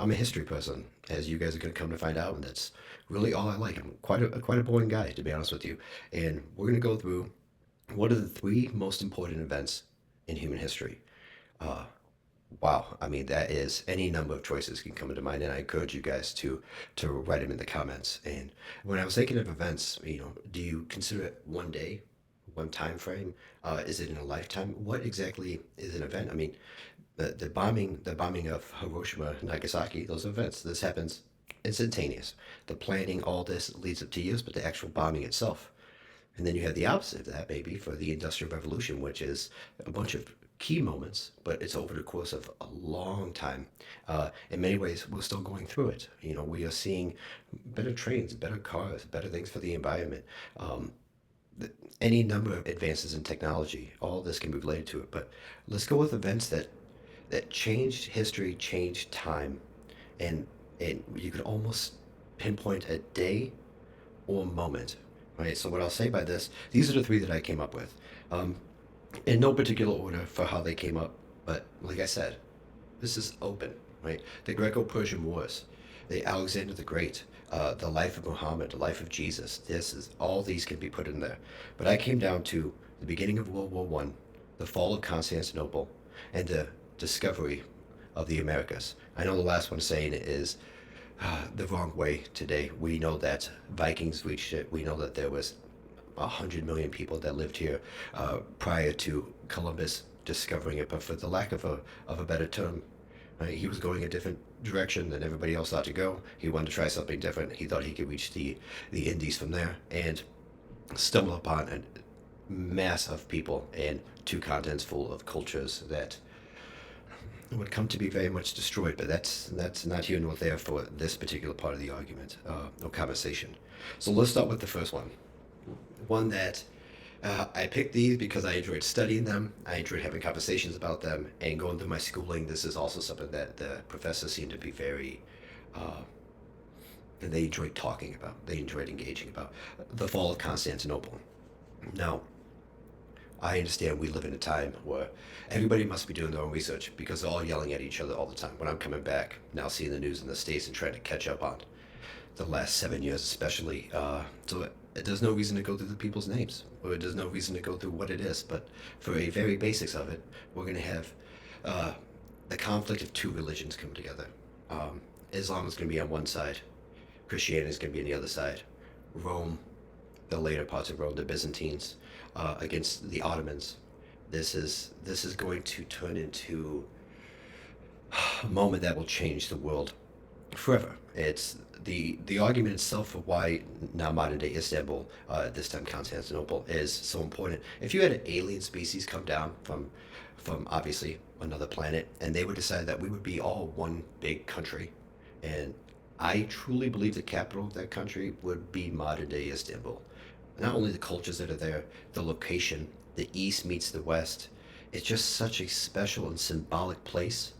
I'm a history person, as you guys are going to come to find out, and that's really all I like. I'm quite a boring guy, to be honest with you. And we're going to go through what are the three most important events in human history. Uh, wow, I mean that is any number of choices can come into mind, and I encourage you guys to write them in the comments. And when I was thinking of events, do you consider it one day, one time frame? Is it in a lifetime? What exactly is an event? I mean, the bombing of Hiroshima and Nagasaki, those events, this happens instantaneous. The planning, all this leads up to years, but the actual bombing itself. And then you have the opposite of that, maybe, for the Industrial Revolution, which is a bunch of key moments, but it's over the course of a long time. In many ways, we're still going through it. We are seeing better trains, better cars, better things for the environment. Um, any number of advances in technology, all this can be related to it. But let's go with events that changed history, changed time, and you could almost pinpoint a day or moment, right? So what I'll say by this, these are the three that I came up with, um, in no particular order for how they came up, but like I said, this is open, right? The Greco-Persian Wars, the Alexander the Great, the life of Muhammad, the life of Jesus. This is all these can be put in there, but I came down to the beginning of World War One, the fall of Constantinople, and the discovery of the Americas. I know the last one saying it is the wrong way today. We know that Vikings reached it. We know that there was 100 million people that lived here prior to Columbus discovering it. But for the lack of a better term, right, he was going a different direction than everybody else thought to go. He wanted to try something different. He thought he could reach the Indies from there and stumble upon a mass of people and two continents full of cultures that would come to be very much destroyed. But that's not here nor there for this particular part of the argument or conversation. So let's start with the first one. One that I picked these because I enjoyed studying them. I enjoyed having conversations about them and going through my schooling. This is also something that the professors seem to be very, uh, they enjoyed talking about. They enjoyed engaging about the fall of Constantinople. Now, I understand we live in a time where everybody must be doing their own research because they're all yelling at each other all the time. When I'm coming back now, seeing the news in the States and trying to catch up on the last 7 years, especially. There's no reason to go through the people's names, or there's no reason to go through what it is. But for a very basics of it, we're going to have uh, the conflict of two religions come together. Um, Islam is going to be on one side, Christianity is going to be on the other side. Rome, the later parts of Rome, the Byzantines, against the Ottomans. This is going to turn into a moment that will change the world forever. It's the argument itself for why now modern day Istanbul, this time Constantinople, is so important. If you had an alien species come down from obviously another planet, and they would decide that we would be all one big country, and I truly believe the capital of that country would be modern day Istanbul. Not only the cultures that are there, the location, the East meets the West. It's just such a special and symbolic place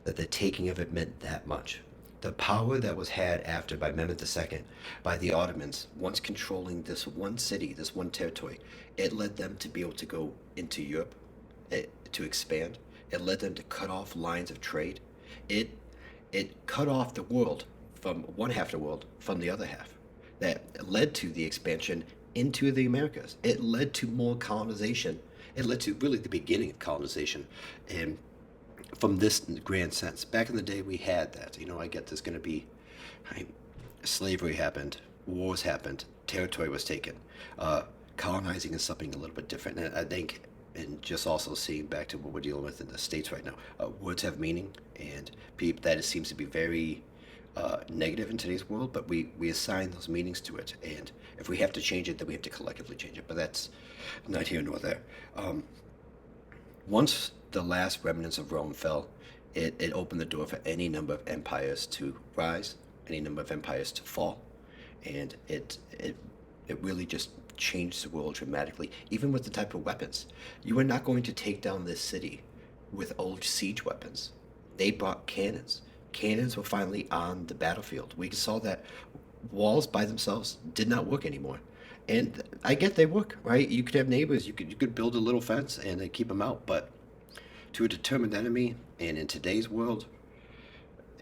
that the taking of it meant that much. The power that was had after by Mehmed II, by the Ottomans, once controlling this one city, this one territory, it led them to be able to go into Europe, to expand. It led them to cut off lines of trade. It it cut off the world from one half of the world from the other half. That led to the expansion into the Americas. It led to more colonization. It led to really the beginning of colonization. And from this grand sense. Back in the day, we had that. I get there's going to be right, slavery happened, wars happened, territory was taken. Uh, Colonizing is something a little bit different. And I think, and just also seeing back to what we're dealing with in the States right now, words have meaning, and that seems to be very negative in today's world, but we assign those meanings to it. And if we have to change it, then we have to collectively change it. But that's not here nor there. Um, Once the last remnants of Rome fell, it opened the door for any number of empires to rise, any number of empires to fall, and it really just changed the world dramatically. Even with the type of weapons, you are not going to take down this city with old siege weapons. They brought cannons. Cannons were finally on the battlefield. We saw that walls by themselves did not work anymore. And I get they work, right? You could have neighbors, you could build a little fence and then keep them out, but to a determined enemy, and in today's world,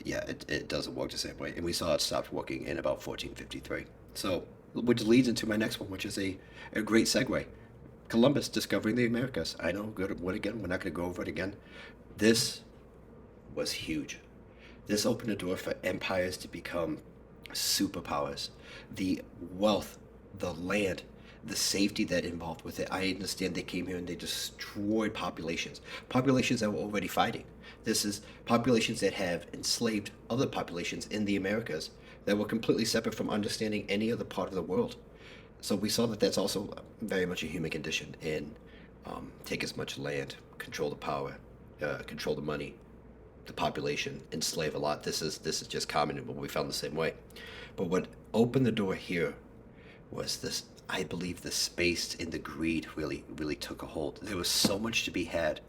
Yeah, it doesn't work the same way. And we saw it stopped working in about 1453. So, which leads into my next one, which is a great segue. Columbus discovering the Americas. I know, good. What again? We're not going to go over it again. This was huge. This opened the door for empires to become superpowers. The wealth, the land, the safety that involved with it. I understand they came here and they destroyed populations. Populations that were already fighting. This is populations that have enslaved other populations in the Americas that were completely separate from understanding any other part of the world. So we saw that that's also very much a human condition in take as much land, control the power, control the money, the population, enslave a lot. This is just common, but we found the same way. But what opened the door here was this. I believe the space and the greed really took a hold. There was so much to be had.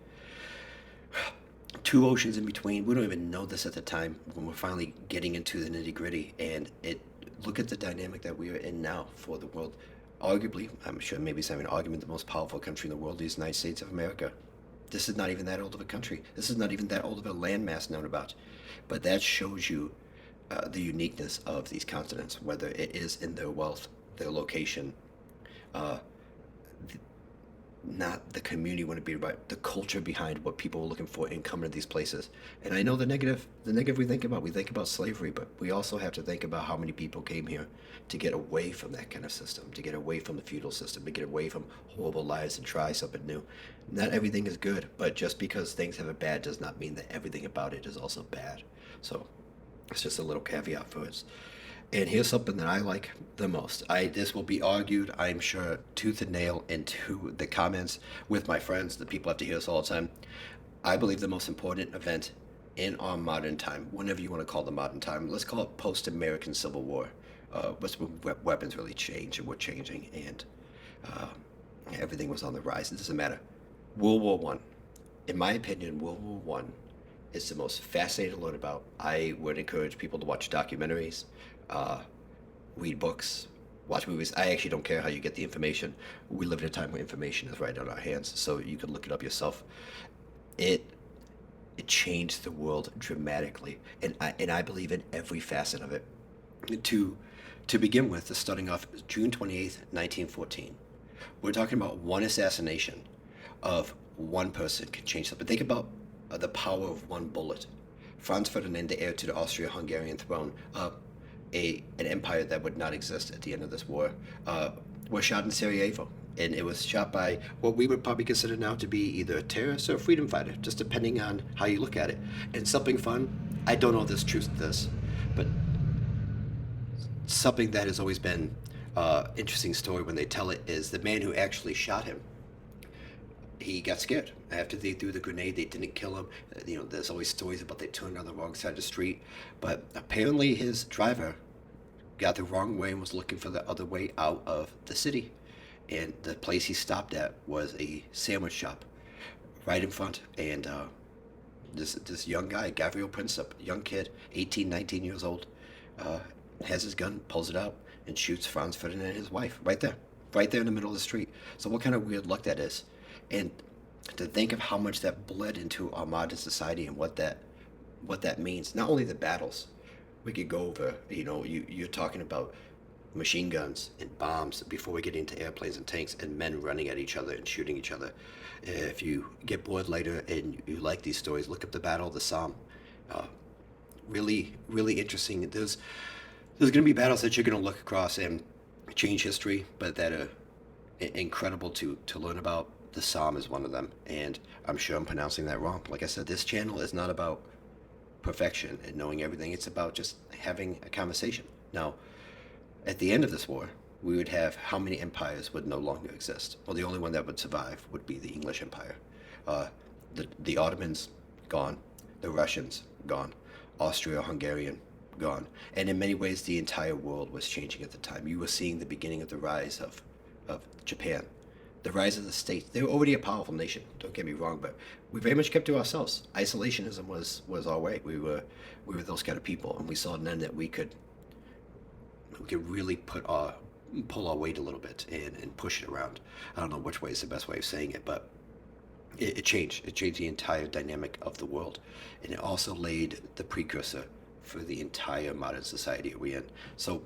Two oceans in between. We don't even know this at the time when we're finally getting into the nitty gritty. And it look at the dynamic that we are in now for the world. Arguably, I'm sure maybe it's having an argument, the most powerful country in the world, the United States of America. This is not even that old of a country. This is not even that old of a landmass known about. But that shows you the uniqueness of these continents, whether it is in their wealth, their location, uh, not the community want to be about the culture behind what people are looking for in coming to these places. And I know the negative we think about slavery, but we also have to think about how many people came here to get away from that kind of system, to get away from the feudal system, to get away from horrible lives and try something new. Not everything is good, but just because things have it bad does not mean that everything about it is also bad. So it's just a little caveat for us. And here's something that I like the most. This will be argued, I'm sure, tooth and nail into the comments with my friends. The people have to hear this all the time. I believe the most important event in our modern time, whenever you want to call the modern time, let's call it post-American Civil War. What's when weapons really changed and were changing, and uh, everything was on the rise. It doesn't matter. World War One, in my opinion, World War One is the most fascinating to learn about. I would encourage people to watch documentaries, uh, read books, watch movies. I actually don't care how you get the information. We live in a time where information is right on our hands, so you can look it up yourself. It it changed the world dramatically, and I believe in every facet of it. To to begin with, starting off June 28th, 1914, we're talking about one assassination of one person can change something. Think about the power of one bullet. Franz Ferdinand, the heir to the Austro-Hungarian throne, an empire that would not exist at the end of this war, was shot in Sarajevo. And it was shot by what we would probably consider now to be either a terrorist or a freedom fighter, just depending on how you look at it. And something fun, I don't know if there's truth to this, but something that has always been interesting story when they tell it is the man who actually shot him, he got scared after they threw the grenade. They didn't kill him. There's always stories about they turned on the wrong side of the street, but apparently his driver got the wrong way and was looking for the other way out of the city. And the place he stopped at was a sandwich shop right in front. And this young guy, Gabriel Princip, young kid, 18, 19 years old, uh, has his gun, pulls it out, and shoots Franz Ferdinand and his wife right there in the middle of the street. So what kind of weird luck that is? And to think of how much that bled into our modern society and what that means. Not only the battles, we could go over. You're talking about machine guns and bombs before we get into airplanes and tanks and men running at each other and shooting each other. If you get bored later and you like these stories, look up the Battle of the Somme. Uh, really, really interesting. There's going to be battles that you're going to look across and change history, but that are incredible to learn about. The Somme is one of them, and I'm sure I'm pronouncing that wrong. Like I said, this channel is not about perfection and knowing everything. It's about just having a conversation. Now, at the end of this war, we would have how many empires would no longer exist? Well, the only one that would survive would be the English Empire. Uh, the Ottomans, gone. The Russians, gone. Austro-Hungarian, gone. And in many ways, the entire world was changing at the time. You were seeing the beginning of the rise of Japan, the rise of the states. They were already a powerful nation, don't get me wrong, but we very much kept to ourselves. Isolationism was our way. We were those kind of people, and we saw then that we could really pull our weight a little bit and push it around. I don't know which way is the best way of saying it, but it changed. It changed the entire dynamic of the world, and it also laid the precursor for the entire modern society we're in. So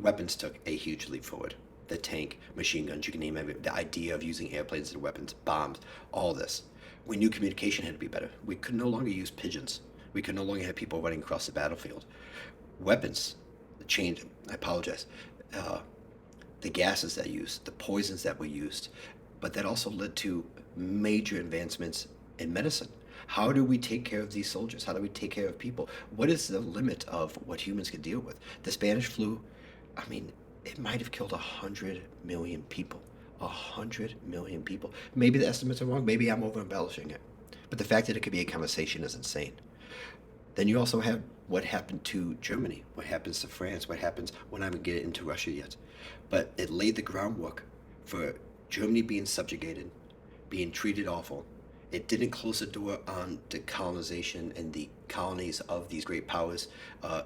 weapons took a huge leap forward. The tank, machine guns, you can name it. The idea of using airplanes as weapons, bombs, all this. We knew communication had to be better. We could no longer use pigeons. We could no longer have people running across the battlefield. Weapons changed. I apologize. Uh, the gases that used, the poisons that were used, but that also led to major advancements in medicine. How do we take care of these soldiers? How do we take care of people? What is the limit of what humans can deal with? The Spanish flu, I mean, it might have killed 100 million people. 100 million people. Maybe the estimates are wrong. Maybe I'm over embellishing it. But the fact that it could be a conversation is insane. Then you also have what happened to Germany, what happens to France, what happens when I would get into Russia yet. But it laid the groundwork for Germany being subjugated, being treated awful. It didn't close the door on the colonization and the colonies of these great powers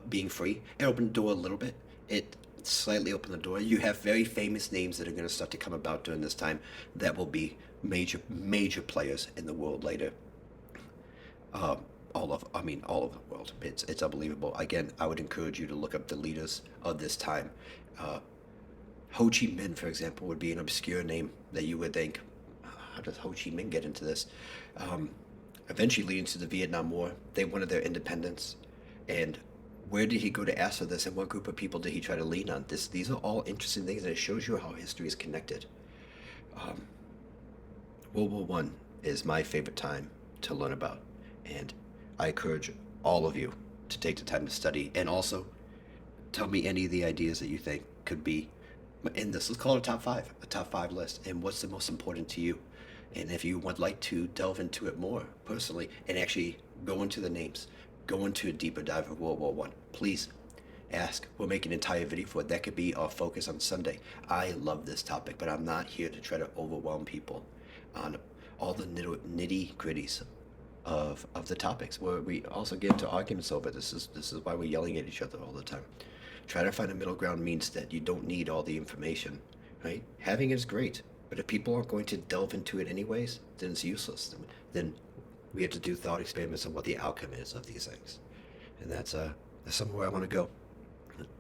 being free. It opened the door a little bit. It slightly opened the door. You have very famous names that are going to start to come about during this time that will be major players in the world later. All of the world. It's unbelievable. Again, I would encourage you to look up the leaders of this time. Uh, Ho Chi Minh, for example, would be an obscure name that you would think, how does Ho Chi Minh get into this? Um, Eventually leading to the Vietnam War, they wanted their independence. And where did he go to ask for this, and what group of people did he try to lean on? These are all interesting things, and it shows you how history is connected. Um, World War One is my favorite time to learn about, and I encourage all of you to take the time to study, and also tell me any of the ideas that you think could be in this. Let's call it a top five list, and what's the most important to you. And if you would like to delve into it more personally and actually go into the names, go into a deeper dive of World War One, please ask. We'll make an entire video for it. That could be our focus on Sunday. I love this topic, but I'm not here to try to overwhelm people on all the nitty gritties of the topics where we also get into arguments over. This is why we're yelling at each other all the time. Try to find a middle ground means that you don't need all the information, right? Having it is great, but if people aren't going to delve into it anyways, then it's useless. Then we have to do thought experiments on what the outcome is of these things, and that's somewhere I want to go.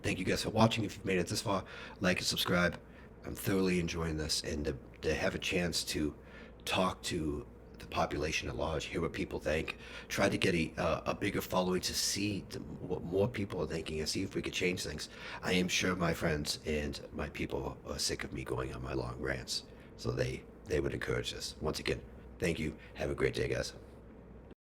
Thank you guys for watching. If you've made it this far, like and subscribe. I'm thoroughly enjoying this, and to have a chance to talk to the population at large, hear what people think, try to get a bigger following to see what more people are thinking and see if we could change things. I am sure my friends and my people are sick of me going on my long rants, so they would encourage this. Once again, thank you. Have a great day, guys.